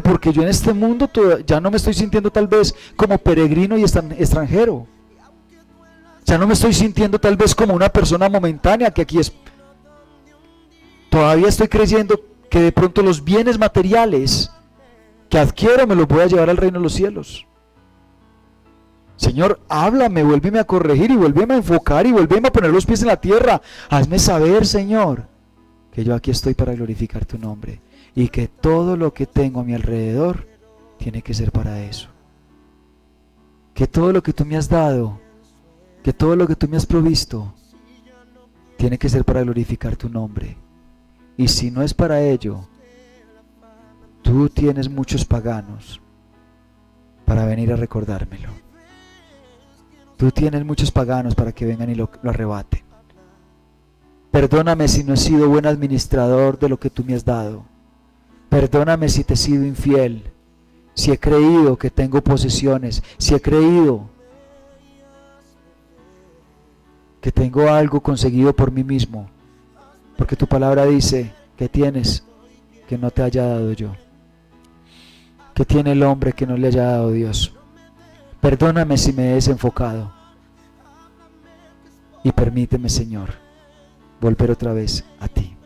porque yo en este mundo ya no me estoy sintiendo tal vez como peregrino y extranjero. Ya no me estoy sintiendo tal vez como una persona momentánea que aquí es. Todavía estoy creyendo que de pronto los bienes materiales que adquiero me los voy a llevar al reino de los cielos. Señor, háblame, vuélveme a corregir y vuélveme a enfocar y vuélveme a poner los pies en la tierra. Hazme saber, Señor, que yo aquí estoy para glorificar tu nombre y que todo lo que tengo a mi alrededor tiene que ser para eso. Que todo lo que tú me has dado, que todo lo que tú me has provisto, tiene que ser para glorificar tu nombre. Y si no es para ello, tú tienes muchos paganos para venir a recordármelo. Tú tienes muchos paganos para que vengan y lo arrebaten. Perdóname si no he sido buen administrador de lo que tú me has dado. Perdóname si te he sido infiel, si he creído que tengo posesiones, si he creído que tengo algo conseguido por mí mismo, porque tu palabra dice que tienes que no te haya dado yo. ¿Qué tiene el hombre que no le haya dado Dios? Perdóname si me he desenfocado. y permíteme, Señor, volver otra vez a ti.